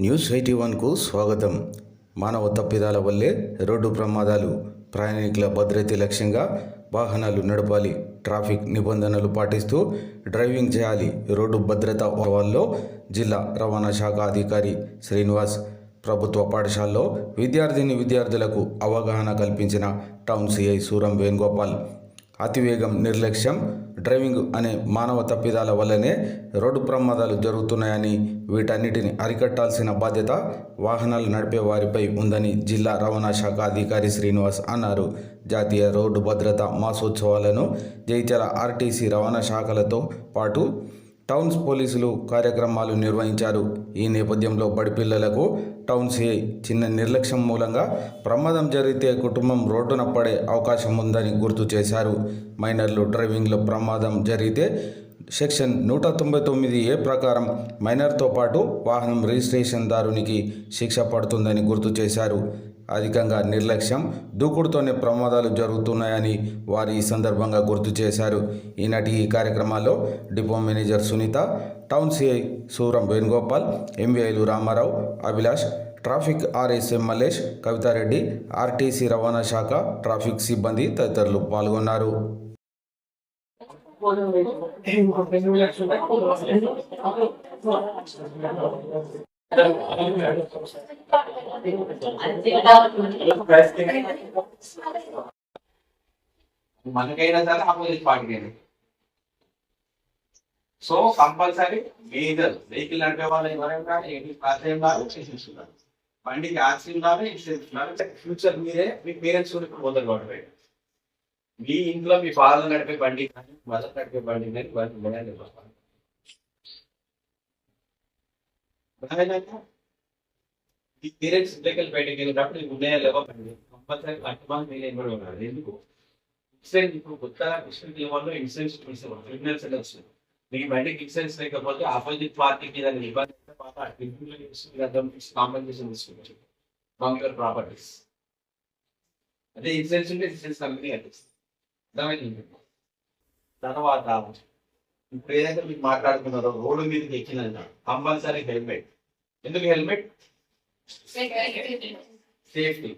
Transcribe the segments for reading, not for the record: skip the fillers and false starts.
News 81కు స్వాగతం. మానవ తప్పిదాల వల్లే రోడ్డు ప్రమాదాలు. ప్రయాణికుల భద్రత లక్ష్యంగా వాహనాలు నడపాలి. ట్రాఫిక్ నిబంధనలు పాటిస్తూ డ్రైవింగ్ చేయాలి. రోడ్డు భద్రతా ఉత్సవాల్లో జిల్లా రవాణా శాఖ అధికారి శ్రీనివాస్ ప్రభుత్వ పాఠశాలలో విద్యార్థులకు అవగాహన కల్పించిన టౌన్ సిఐ సూరం వేణుగోపాల్. అతివేగం, నిర్లక్ష్యం, డ్రైవింగ్ అనే మానవ తప్పిదాల వల్లనే రోడ్డు ప్రమాదాలు జరుగుతున్నాయని, వీటన్నిటిని అరికట్టాల్సిన బాధ్యత వాహనాలు నడిపే వారిపై ఉందని జిల్లా రవాణా శాఖ అధికారి శ్రీనివాస్ అన్నారు. జాతీయ రోడ్డు భద్రతా మాసోత్సవాలను జగిత్యాల ఆర్టీసీ రవాణా శాఖలతో పాటు టౌన్స్ పోలీసులు కార్యక్రమాలు నిర్వహించారు. ఈ నేపథ్యంలో బడిపిల్లలకు టౌన్ సిఐ చిన్న నిర్లక్ష్యం మూలంగా ప్రమాదం జరిగితే కుటుంబం రోడ్డున పడే అవకాశం ఉందని గుర్తు చేశారు. మైనర్లు డ్రైవింగ్లో ప్రమాదం జరిగితే సెక్షన్ 199A ప్రకారం మైనర్తో పాటు వాహనం రిజిస్ట్రేషన్దారునికి శిక్ష పడుతుందని గుర్తు చేశారు. అధికంగా నిర్లక్ష్యం, దూకుడుతోనే ప్రమాదాలు జరుగుతున్నాయని వారు ఈ సందర్భంగా గుర్తు చేశారు. ఈనాటి ఈ కార్యక్రమాల్లో depot manager Sunitha, town CI Suram Venugopal, ఎంవీఐలు Ramarao, Abhilash, traffic RSM Mallesh, Kavitha Reddy, RTC రవాణా శాఖ ట్రాఫిక్ సిబ్బంది తదితరులు పాల్గొన్నారు. మనకైనా సరే opposite party. So compulsory major vehicle నడిపే వాళ్ళు ఎవరైనా చేసేస్తున్నారు. బండికి ఆర్సీ ఉండాలి, ఇన్సూరెన్స్ ఉండాలి. ఫ్యూచర్ మీరే మీ పేరెంట్స్ కూడా పోతారు కాబట్టి మీ ఇంట్లో మీ ఫాదర్ నడిపే బండి కానీ మదర్ నడిపే బండి కానీ బండి ఈ పేరెంట్స్ ఇంటికి బయటకు వెళ్ళినప్పుడు నీకు ఉన్నాయా లేవా బండి కంపల్సరీ కట్టుబాటు మీరు కూడా ఉండాలి. ఎందుకు ఇన్సూరెన్స్ ఇప్పుడు కొత్తగా డిస్ట్రిక్ట్ లెవెల్లో ఇన్సూరెన్స్ క్రిమినల్స్ అనేది వస్తుంది. మీకు బండికి ఇన్సూరెన్స్ లేకపోతే ఆపోజిట్ పార్టీకి దాన్ని ఇబ్బంది కాంపెన్సేషన్ తీసుకోవచ్చు ఫ్రమ్ యువర్ ప్రాపర్టీస్. అదే ఇన్సూరెన్స్ ఉంటే ఇన్సూరెన్స్ కంపెనీ కట్టిస్తుంది. అర్థమైంది. తర్వాత ఇప్పుడు ఏదైతే మీకు మాట్లాడుతున్నారో రోడ్డు మీదకి ఎక్కిందంట కంపల్సరీ హెల్మెట్. ఎందుకు హెల్మెట్? సేఫ్టీ.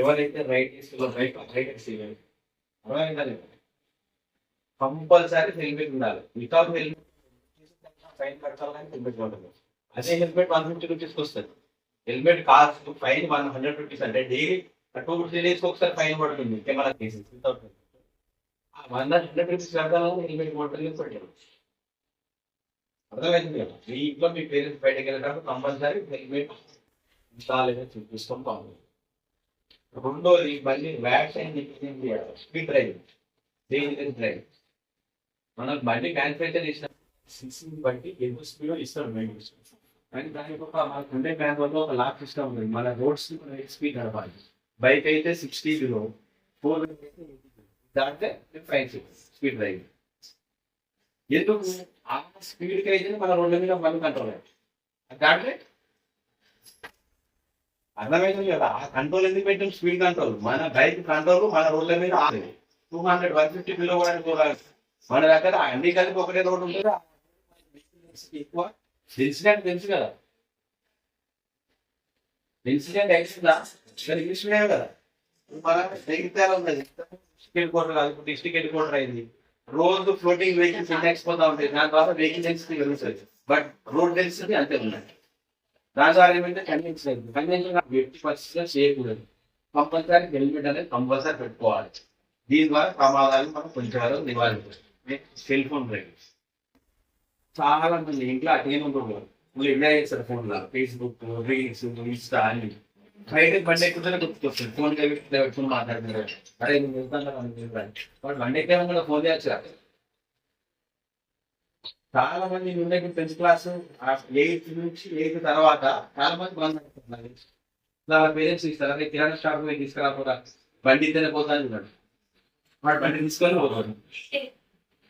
ఎవరైతే రైట్ కంపల్సరీ హెల్మెట్ ఉండాలి. వితౌట్ హెల్మెట్ ఫైన్ కట్టాలని హెల్మెట్ ఉంటుంది. అదే హెల్మెట్ 150 రూపీస్కి వస్తుంది. Helmet cost fine 100 rupees. అంటే డైలీ 2-3 డేస్కి ఒకసారి ఫైన్ పడుతుంది కెమెరా కేసెస్. వితౌట్ 100 రూపీస్ కట్టాలని హెల్మెట్ మోటార్ పెట్టారు. అర్థమైంది కదా. మీ ఇంట్లో మీ పేరెంట్స్ బయటకు వెళ్ళేటప్పుడు కంపల్సరీ హెల్మెట్ ఇన్స్టాల్ అయితే చూపిస్తాం. బాగుంది. రెండోది మళ్ళీ vaccine speed driving, dangerous driving. మనం బండి మ్యానుఫ్యాక్చర్ చేసిన బట్టి ఎక్కువ స్పీడ్ ఇస్తాం కానీ దానికి మనకు ఉండే మ్యాన్యువల్ ఒక లాక్ సిస్టమ్ ఉంది. మన రోడ్స్ స్పీడ్ నడపాలి. బైక్ అయితే 60 కిలో, 4 దాంట్లో 5 స్పీడ్ డ్రైవింగ్. ఎందుకు ఆ స్పీడ్కి అయితే మన రోడ్ల మీద మనం కంట్రోల్ అయ్యాం. దాంట్లో అర్థమైంది కదా. ఆ కంట్రోల్ ఎందుకు పెట్టాం? Speed control. మన బైక్ కంట్రోల్ మన రోడ్ల మీద 200, 150 కిలో కూడా మన దగ్గర అన్ని కలిపి ఒకటే రోడ్డు ఉంటుంది. ఎక్కువ ఇన్సిడెంట్ తెలుసు కదా. ఇన్సిడెంట్ అవుతుందా ఇంగ్లీష్ మీడియం కదా. మన జగిత్యాల ఉన్నది డిస్ట్రిక్ట్ కోటర్ కాదు, ఇప్పుడు డిస్ట్రిక్ట్ హెడ్ కోటర్ అయింది. రోజు ఫ్లోటింగ్ వెహికల్స్ ఇండెక్స్ పోతా ఉంటాయి. దాని ద్వారా వెహికల్ డెన్సిటీ పెరుగుతుంది, బట్ రోడ్ డెన్సిటీ అంతే ఉన్నాయి. దాని ద్వారా ఏమంటే కన్వెన్షన్ చేయకూడదు. కంపల్సరీ హెల్మెట్ అనేది కంపల్సరీ పెట్టుకోవాలి. దీని ద్వారా ప్రమాదాలు మనం కొంచెం వరకు నివారించవచ్చు. సెల్ ఫోన్ డ్రైవింగ్ చాలా మంది ఇంట్లో అటేం ఉంటుంది. వాళ్ళు ఎంజాయ్ చేస్తారు ఫోన్లో, ఫేస్బుక్, రీల్స్, ఇన్స్టా అన్ని. బయట బండి ఎక్కుతుంటే గుర్తుకొస్తుంది. ఫోన్ పెట్టుకుని మాట్లాడుతున్నారు. అరే నేను వెళ్తాను వాడు బండి ఎక్కే కూడా ఫోన్ చేయొచ్చు. చాలా మంది ఉండే 10th క్లాస్ 8th నుంచి 8th తర్వాత చాలా మంది బంద్ పెడుతున్నారు. పేరెంట్స్ ఇస్తారు, అదే కిరాణా షాప్ పోయి తీసుకురాకుండా బండి ఇద్దరే పోతాను ఉన్నాడు. వాడు బండి తీసుకొని పోతాడు.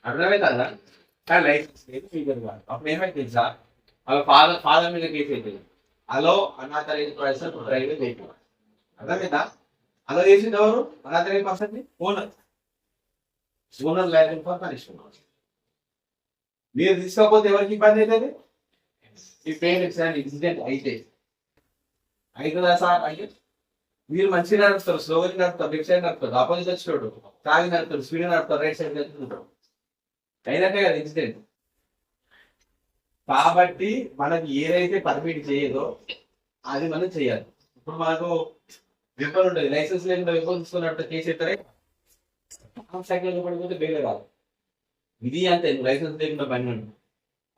అర్థమవుతుందా? కానీ లైసెన్స్ లేదు, ఫీజర్ కాదు. అప్పుడు ఏమైతే తెలుసా, అలా ఫాదర్ మీద కేసు అవుతుంది. Allow unauthorised person driving vehicle. అర్థమైందా? అలా చేసింది ఎవరు? Unauthorised person owner. Owner licence for punishment. మీరు తీసుకోకపోతే ఎవరికి ఇబ్బంది అవుతుంది? ఈ పేరెంట్స్ ఇన్సిడెంట్ అవుతుందా సార్ అంటే మీరు మంచిగా నడుపుతారు, స్లోగా నడుపుతారు, లెఫ్ట్ సైడ్ నడుపుతారు, ఆపోజిట్ వచ్చాడు తాగి నడుపుతారు, స్పీడ్ నడుపుతారు, రైట్ సైడ్ నడుపుతుంటారు, అయినట్టే కదా ఇన్సిడెంట్. కాబట్టి మనకి ఏదైతే పర్మిట్ చేయదో అది మనం చేయాలి. ఇప్పుడు మనకు విప్పలు ఉంటుంది, లైసెన్స్ లేకుండా విప్పలు తీసుకున్నట్టు చేసేస్తారే సైకిల్ పడిపోతే బేలే రాదు. ఇది అంతే, లైసెన్స్ లేకుండా బండి ఉంటుంది.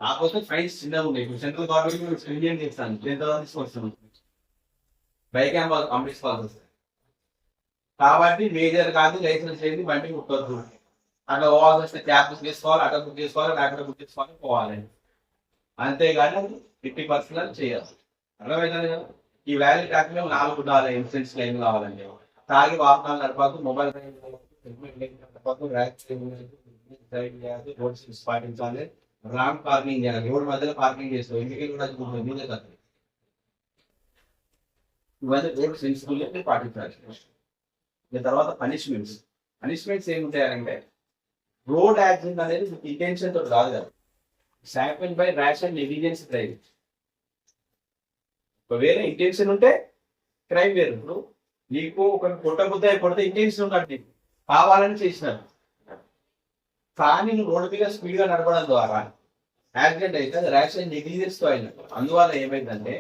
కాకపోతే ఫైన్స్ చిన్నగా ఉన్నాయి. ఇప్పుడు సెంట్రల్ గవర్నమెంట్ ఇండియన్ చేస్తాను 10,000 తీసుకొస్తాను, బైక్ పంపించుకోవాల్సి వస్తుంది. కాబట్టి మేజర్ కాదు, లైసెన్స్ లేదు, బండి ముట్టొద్దు. అట్లా పోవాల్సి వస్తే క్యాబ్ బుక్ చేసుకోవాలి, అక్కడ బుక్ చేసుకోవాలి, అక్కడ బుక్ చేసుకోవాలి, పోవాలి. అంతేగాని 50% చేయాలి. అర్థమవుతుంది కదా. ఈ వ్యాలీ ట్యాక్ మేము 4 ఉండాలి, ఇన్సూరెన్స్ క్లెయిమ్ కావాలండి. తాగి వాహనాలు నడపద్దు, మొబైల్ రోడ్స్ పాటించాలి, రాంగ్ పార్కింగ్ చేయాలి, రోడ్ మధ్యలో పార్కింగ్ చేస్తాం, ఇంటికి కూడా మీదే కదా. ఇవన్నీ రోడ్ సెన్సిబుల్ పాటించాలి. తర్వాత పనిష్మెంట్స్ ఏముంటాయంటే, రోడ్ యాక్సిడెంట్ అనేది ఇంటెన్షన్ తోటి కాదు కదా, happen by rash and negligence driving. వేరే ఇంటెన్షన్ ఉంటే క్రైమ్ వేరు. ఇప్పుడు నీకు ఒక కొడితే ఇంటెన్షన్ ఉంటాడు, నీకు కావాలని చేసినారు, కానీ నువ్వు రోడ్డు మీద స్పీడ్ గా నడపడం ద్వారా యాక్సిడెంట్ అయితే అది ర్యాష్ అండ్ నెగ్లిజెన్స్ తో అయినట్టు. అందువల్ల ఏమైందంటే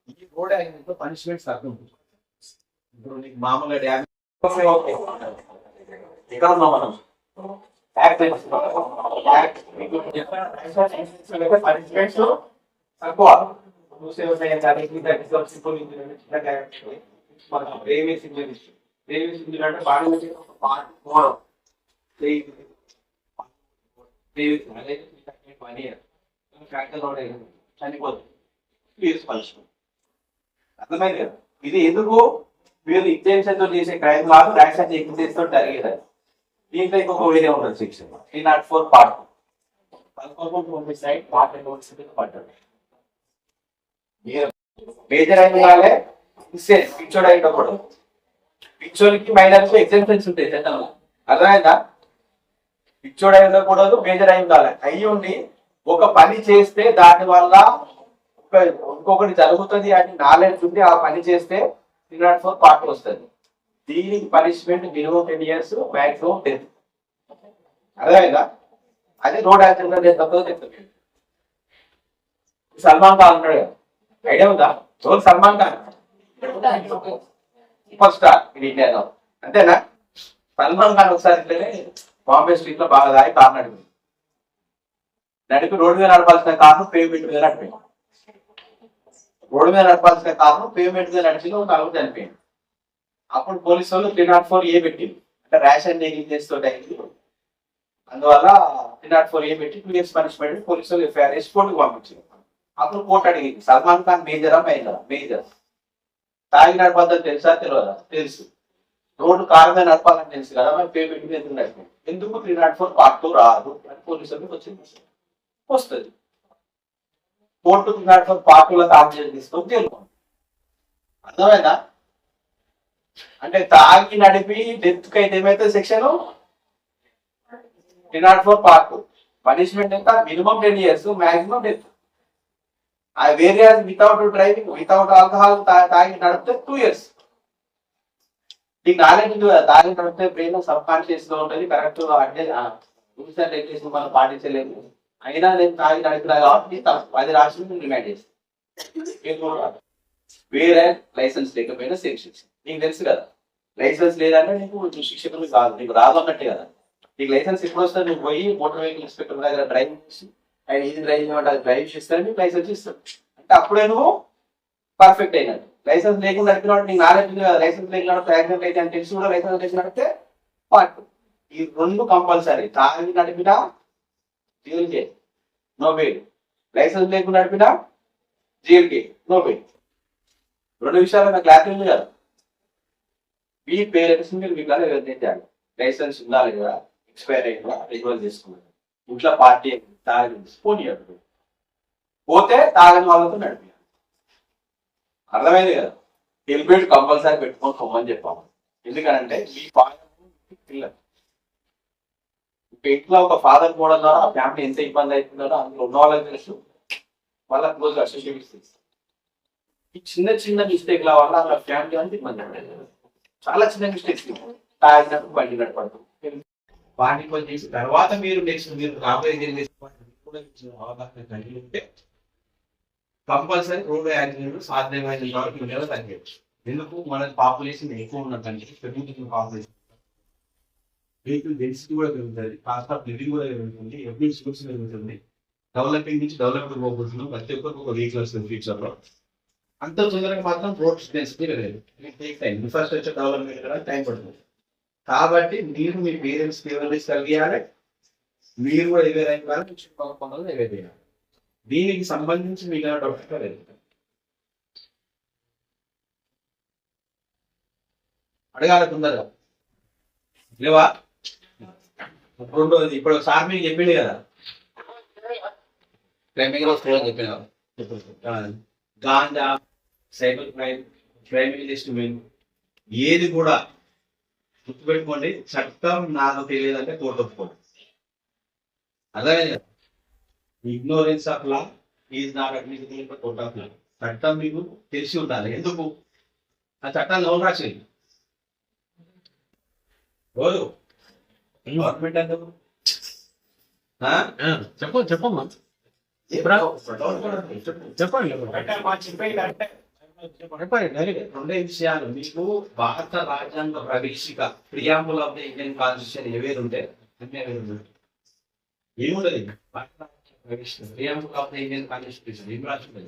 ఈ రోడ్ యాక్సిడెంట్ లో పనిష్మెంట్స్ తక్కువ ఉంటుంది. ఇప్పుడు నీకు మామూలుగా డ్యామేజ్ ఇక్కడ ఉన్నాం మనం, పనిష్మెంట్స్ తక్కువ. అర్థమైంది కదా. ఇది ఎందుకు మీరు ఇంటెన్షన్ తో చేసే క్రైమ్ కాదు, ర్యాష్ అండ్ నెగ్లిజెన్స్ తో జరిగేది. దీంట్లో ఇంకొక వేరే ఉంటుంది సెక్షన్ 304 పార్ట్ మేజర్ అయిన వాళ్ళే పిచ్చోడు అయినప్పుడు, పిచ్చోడికి మైనర్స్ ఎగ్జామ్షన్స్ ఉంటాయి చట్టంలో. అర్థమైందా. పిచ్చోడు అయి ఉండకూడదు, మేజర్ అయి ఉండాలి. అయ్యి ఉండి ఒక పని చేస్తే దాని వల్ల ఇంకొకటి జరుగుతుంది అని నాలెడ్జ్ ఉండి ఆ పని చేస్తే 304 పార్ట్ వస్తుంది. దీనికి పనిష్మెంట్ మినిమం 10 years, మాక్సిమం 10. అర్థమైందా. అదే రోడ్ యాక్సిడెంట్ తప్పదో చెప్తాను. సల్మాన్ ఖాన్ ఉంటాడు కదా, ఐడియా ఉందా? ఎవరు సల్మాన్ ఖాన్? సూపర్ స్టార్ ఇది ఇండియాలో, అంతేనా. సల్మాన్ ఖాన్ ఒకసారి ఇట్లనే బాంబే స్ట్రీట్ లో బాగా దాగి కారు నడిపి రోడ్డు మీద నడపాల్సిన కారు పేమెంట్ మీద నడిపోయింది. రోడ్డు మీద నడపాల్సిన కారు పేమెంట్ మీద నడిచి నలుగురు చనిపోయింది. అప్పుడు పోలీసు వాళ్ళు 304A పెట్టింది, అంటే ర్యాష్ అండ్ నెగ్లిజెన్స్ తోటి అయింది. అందువల్ల 304A పెట్టి 2 years పనిష్మెంట్ పోలీసు వాళ్ళు ఎఫ్ఐఆర్ వేసి కోర్టుకు పంపించారు. అప్పుడు కోర్టు అడిగింది, సల్మాన్ ఖాన్ మేజరా మైనరా? మేజర్. తాగి నడపద్దని తెలుసా తెలియదా? తెలుసు. రోడ్డు కారు మీద నడపాలని తెలుసు కదా, మరి పేమెంట్ మీద ఎందుకు నడిపోయింది? ఎందుకు 304 పార్ట్ 2 రాదు అని పోలీసులకు వచ్చింది. వస్తుంది. కోర్టు 304 పార్ట్ 2 ఆబ్జెక్ట్ తీసుకొని తెలుసుకోండి. అర్థమైందా. అంటే తాగి నడిపి డెత్ కి అయితే ఏమైతే సెక్షన్ 304 పార్ట్ 2 పనిష్మెంట్ ఎంత? Minimum 10 years, maximum death. వేరే వితౌట్ డ్రైవింగ్, వితౌట్ ఆల్కహాల్ తాగి నడిపితే 2 years. నీకు నాలెడ్జ్ ఉంటుంది కదా, తాగి నడిపితే బ్రెయిన్ సబ్ కాన్షియస్ లో ఉంటుంది, కరెక్ట్ అంటే రూల్స్ అండ్ రెగ్యులేషన్ మనం పాటించలేము. అయినా నేను తాగి నడిపినా కాబట్టి 10 రాష్ట్రం రిమాండ్ చేస్తాను. వేరే లైసెన్స్ లేకపోయినా సేమ్ శిక్ష. నీకు తెలుసు కదా, లైసెన్స్ లేదంటే నీకు శిక్షకులు కాదు, నీకు రాదు అన్నట్టే కదా. నీకు లైసెన్స్ ఎప్పుడు వస్తుంది? నువ్వు పోయి మోటార్ వెహికల్ ఇన్స్పెక్టర్ దగ్గర డ్రైవింగ్ చేసి ఆయన ఇది డ్రైవింగ్ అంటే డ్రైవ్ చేస్తాను, నీకు లైసెన్స్ ఇస్తాడు. అంటే అప్పుడే నువ్వు పర్ఫెక్ట్ అయినట్టు. లైసెన్స్ లేకుండా నడిపిన నీకు నాలెడ్జ్ ఉంది కదా, లైసెన్స్ లేకుండా యాక్సిడెంట్ అయితే అని తెలిసి కూడా లైసెన్స్ లేకుండా నడిపితే పార్ట్. ఈ 2 కంపల్సరీ. తాగి నడిపినా జైలుకే, నో బెయిల్. లైసెన్స్ లేకుండా నడిపినా జైలుకే, నో బెయిల్. 2 విషయాలు నాకు క్లారిటీ ఉంది కదా. మీ పేరెంట్స్ మీరు మీకు నిర్ణయించాలి, లైసెన్స్ ఉందా లేదా, ఎక్స్పైర్ అయిందా, రెన్యువల్ చేసుకున్నారు, ఇంట్లో పార్టీ తాగి పోనీ పోతే తాగని వాళ్ళతో నడిపి. అర్థమైంది కదా. హెల్మెట్ కంపల్సరీ పెట్టుకొని పొమ్మని చెప్పాము. ఎందుకంటే మీ పిల్లలు ఇంట్లో ఒక ఫాదర్ పోవడం ద్వారా ఆ ఫ్యామిలీ ఎంత ఇబ్బంది అవుతుందో అందులో ఉన్న వాళ్ళకి తెలుసు, వాళ్ళ క్లోజ్ అసోసియేట్స్. ఈ చిన్న చిన్న మిస్టేక్ ల వల్ల ఆ ఫ్యామిలీ అంతా ఇబ్బంది పడుతుంది. చాలా చిన్న మిస్టేక్స్ తాగినట్టు బండి నడపడం వాటిని కొంచెం చేసి తర్వాత మీరు నెక్స్ట్ మీరు రాబోయే జనరేషన్ కూడా అవగాహన కలిగి ఉంటే కంపల్సరీ రోడ్డు యాక్సిడెంట్ సాధ్యమైన వరకు ఉండేలా తగ్గచ్చు. ఎందుకు మన పాపులేషన్ ఎక్కువ ఉన్నదంటే పెరుగుతున్న పాపులేషన్, వెహికల్ డెన్సిటీ కూడా పెరుగుతుంది, కాస్ట్ ఆఫ్ లివింగ్ కూడా పెరుగుతుంది, ఎవ్రీ సోర్స్ పెరుగుతుంది, డెవలపింగ్ నుంచి డెవలప్మెంట్ పోతున్నాం. ప్రతి ఒక్కరికి ఒక వెహికల్ వస్తుంది ఫ్యూచర్ లో. అంత తొందరగా మాత్రం రోడ్స్ డెన్సిటీ పెరగదు. టేక్ టైం, ఇన్ఫ్రాస్ట్రక్చర్ డెవలప్మెంట్ కూడా టైం పడుతుంది. కాబట్టి మీరు మీ పేరెంట్స్ అవేర్నెస్ కలిగియాలి, మీరు కూడా అవేర్ అయిన వాళ్ళు చుట్టుపక్కల అవేర్ చేయాలి. దీనికి సంబంధించి మీకు డౌట్ లేదు అడగాలి తొందరగా లేవా? రెండోది ఇప్పుడు సార్ మీకు చెప్పింది కదా క్రైమింగ్ చెప్పిన ganja, cyber crime, crime investment ఏది కూడా గుర్తుపెట్టుకోండి. చట్టం నాకు తెలియదంటే కోర్టు ఒప్పుకోండి. అదే ignorance of law is not admissible in court of law. చట్టం మీకు తెలిసి ఉండాలి. ఎందుకు ఆ చట్టాన్ని ఎవరు రాసేది? రోజు గవర్నమెంట్ ఎందుకు చెప్పండి చెప్పమ్మా చెప్పండి. రెండే విషయాలు మీకు భారత రాజ్యాంగ ప్రవేశిక preamble of the Indian constitution ఏవేది ఉంటే అంటే ఏముంటది? భారత రాజ్యాంగ ప్రవేశిక preamble of the Indian constitution ఏం రాసింది?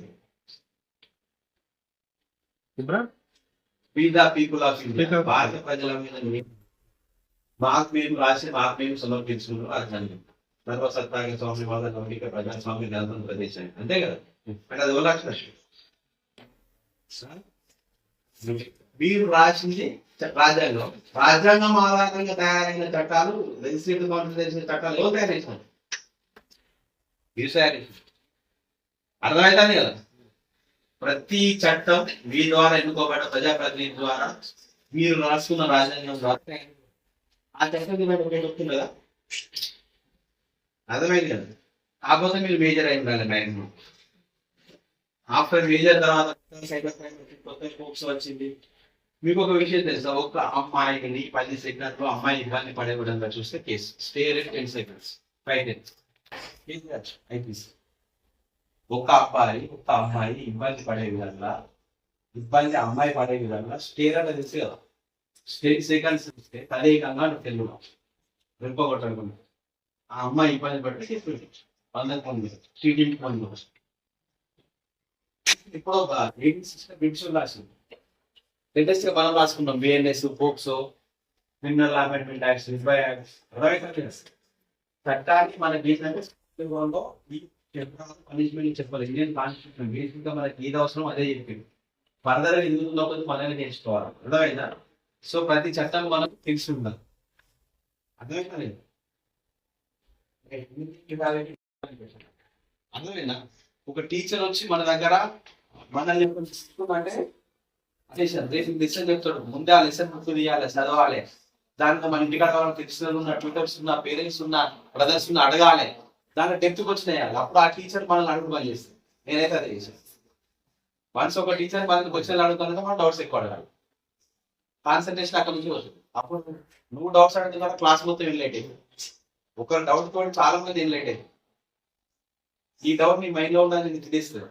We the people of India, భారత ప్రజల మీద మాకు మేము రాసి మాకు మేము సమర్పించుకున్న రాజ్యాంగం సర్వసత్తాక స్వామి వాళ్ళ లౌకిక ప్రజాస్వామ్య గణతంత్ర ప్రదేశాన్ని, అంతే కదా? అంటే అది ఎవరు మీరు రాసింది రాజ్యాంగం. రాజ్యాంగం ఆధారంగా తయారైన చట్టాలు, లెజిస్లేటివ్ కౌన్సిల్ చేసిన చట్టాలు ఎవరు తయారు చేసినారు? మీరు తయారు చేసిన అర్థమవుతుంది కదా. ప్రతి చట్టం మీ ద్వారా ఎన్నుకోబడ్డ ప్రజాప్రతినిధి ద్వారా మీరు రాసుకున్న రాజ్యాంగం ద్వారా ఆ చట్టం చెప్తుంది కదా. అర్థమైంది కదా. కాకపోతే మీరు మేజర్ అయి ఉండాలి. మ్యాక్సిమం ఆఫ్టర్ మేజర్ తర్వాత సైబర్ క్రైమ్ కొత్త స్కోప్స్ వచ్చింది. మీకు ఒక విషయం తెలుసా? ఒక అమ్మాయిని 10 సెకండ్లో అమ్మాయి ఇబ్బంది పడే విధంగా చూస్తే case stay 10 seconds 5 days IPC. ఒక అమ్మాయి ఇబ్బంది పడే విధంగా అమ్మాయి పడే విధంగా స్టే అంటే తెలుసు కదా, 10 seconds ఇస్తే తదేకంగా తెలుగు వెంపగొట్టకుండా ఆ అమ్మాయి ఇబ్బంది పడితే వందకు పొంది స్టీడింగ్ పొంది. ఇప్పుడు ఒక సిస్టమ్ రాసింది. లేటెస్ట్ గా మనం రాసుకున్నాం BNS, POCSO, criminal amendment acts, రిఫైర్ యాక్ట్స్. చట్టానికి మనకి ఏంటంటే పనిష్మెంట్ చెప్పాలి. ఇండియన్ కాన్స్టిట్యూషన్ బేసిక్ గా మనకి ఏది అవసరం అదే చెప్పింది. ఫర్దర్ గా ఎందుకు ఒకటి మనమే నేర్చుకోవాలి. అర్థమైందా? సో ప్రతి చట్టం మనకు తెలిసి ఉండాలి. అర్థమైందా? అర్థమైందా? ఒక టీచర్ వచ్చి మన దగ్గర మనల్ని అంటే లెసన్ చెప్తాడు. ముందే ఆ లెసన్ గుర్తు తీయాలి, చదవాలి. దాంట్లో మన ఇంటికాడ వాళ్ళకి తెలిసిన ఉన్న ట్యూటర్స్ ఉన్న పేరెంట్స్ ఉన్న బ్రదర్స్ ఉన్న అడగాలి. దాంట్లో డెప్త్కి వచ్చినాయాలి. అప్పుడు ఆ టీచర్ మనల్ని అడుగు పని చేస్తుంది. నేనైతే అదే చేశాను. వన్స్ ఒక టీచర్ మనకి క్వశ్చన్లు అడుగుతానంటే మన డౌట్స్ ఎక్కువ అడగాలి. కాన్సన్ట్రేషన్ అక్కడ నుంచి వస్తుంది. అప్పుడు నువ్వు డౌట్స్ అడిగిన తర్వాత క్లాస్ మొత్తం ఏం లేట్ అయింది. ఒక డౌట్ తోటి చాలా మంది ఏం లేట్ అయింది. ఈ డౌట్ నీ మైండ్ లో ఉండాలని తెలియస్తుంది.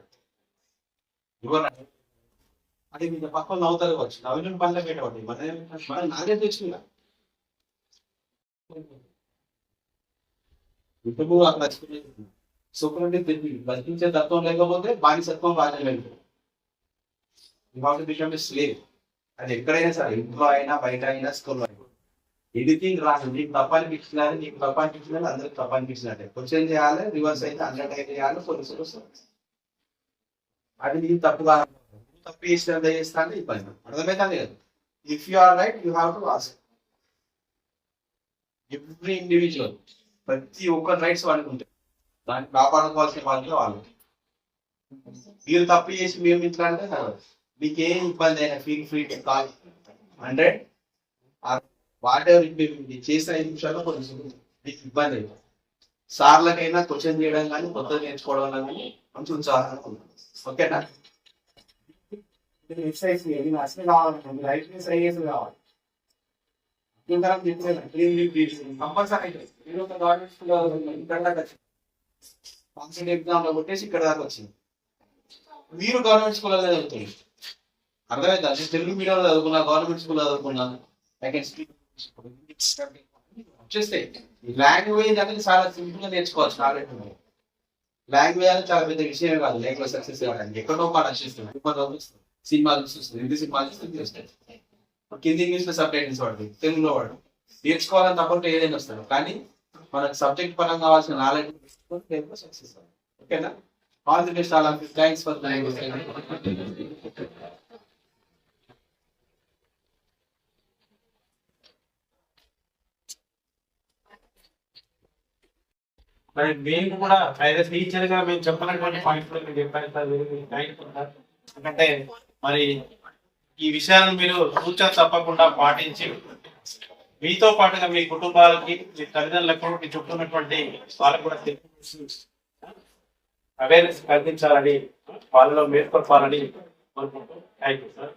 అది మీ పక్కన నవ్వుతారు కావచ్చు. నవ్విన పనిలో పెట్టవండి. మన నాదే తెచ్చుకున్నా ఇంతకు అక్కడ సుఖండి బతికించే తత్వం లేకపోతే బానిసత్వం రాజ్యం వెళ్ళిపోతుంది. స్లేవ్. అది ఎక్కడైనా సరే, ఇంట్లో అయినా బయట అయినా స్కూల్లో అయినా ఎడిటింగ్ రాదు. నీకు తప్పానికి ఇచ్చినది, నీకు తప్పానికి ఇచ్చినది, అందరికి తప్పానికి ఇచ్చినట్టే. క్వశ్చన్ చేయాలి, రివర్స్ అయితే అందరి టైం చేయాలి, పోలీసులు వస్తారు. అది నీకు తప్పు కాదు. తప్పు చేసినంత చేస్తా అంటే ఇబ్బంది. అర్థమైతే కదా. If you are right you have to ask. Every individual ప్రతి ఒక్కరి రైట్స్ వాళ్ళకి ఉంటాయి. దాన్ని కాపాడుకోవాల్సిన వాళ్ళకి వాళ్ళు. మీరు తప్పు చేసి మేము ఇట్లా అంటే మీకు ఏం ఇబ్బంది అయినా feel free to call 100. What ever చేసిన 5 నిమిషాల్లో కొంచెం మీకు ఇబ్బంది అవుతుంది. సార్లకైనా క్వశ్చన్ చేయడం కానీ కొత్తగా నేర్చుకోవడం కానీ మంచి ఉంచాలనుకున్నాను. ఓకేనా? ఎక్సైజ్ అసలు కావాలండి లైఫ్ ఐఏఎస్ కావాలి కంపల్సరీ గవర్నమెంట్ స్కూల్ ఇక్కడ దాకా కాన్సెప్ట్ ఎగ్జామ్ లో కొట్టేసి ఇక్కడ దాకా వచ్చింది. మీరు గవర్నమెంట్ స్కూల్లో చదువుతుంది అర్థమైందా? నేను తెలుగు మీడియంలో చదువుకున్నా, గవర్నమెంట్ స్కూల్లో చదువుకున్నాను. ఐ కెన్ స్పీక్ వచ్చేస్తే లాంగ్వేజ్ అనేది చాలా సింపుల్ గా నేర్చుకోవచ్చు. నాలెడ్జ్ లాంగ్వేజ్ అనేది చాలా పెద్ద విషయమే కాదు లైఫ్ లో సక్సెస్ కావడానికి. ఎక్కడో మాట వచ్చేస్తుంది, సినిమాలు చూస్తుంది, హిందీ సినిమాలు చూస్తుంది, కింది ఇంగ్లీష్ లో సబ్ టైటిల్స్ వాడు, తెలుగులో వాడు నేర్చుకోవాలని తప్పకుండా ఏదైనా వస్తాడు. కానీ మనకు సబ్జెక్ట్ పరంగా కావాల్సిన నాలెడ్జ్ సక్సెస్. ఓకేనా? All the best. All of you. Thanks for మరి మేము కూడా యాజ్ టీచర్ గా మేము చెప్పినటువంటి పాయింట్స్ మీరు చెప్పారు సార్. Thanks sir. ఎందుకంటే మరి ఈ విషయాలను మీరు సూచన తప్పకుండా పాటించి మీతో పాటుగా మీ కుటుంబాలకి, మీ తల్లిదండ్రులకు, మీ చుట్టూ ఉన్నటువంటి వాళ్ళకు కూడా అవేర్నెస్ కల్పించాలని, వాళ్ళలో మేల్కొల్పాలని కోరుకుంటూ థ్యాంక్ యూ సార్.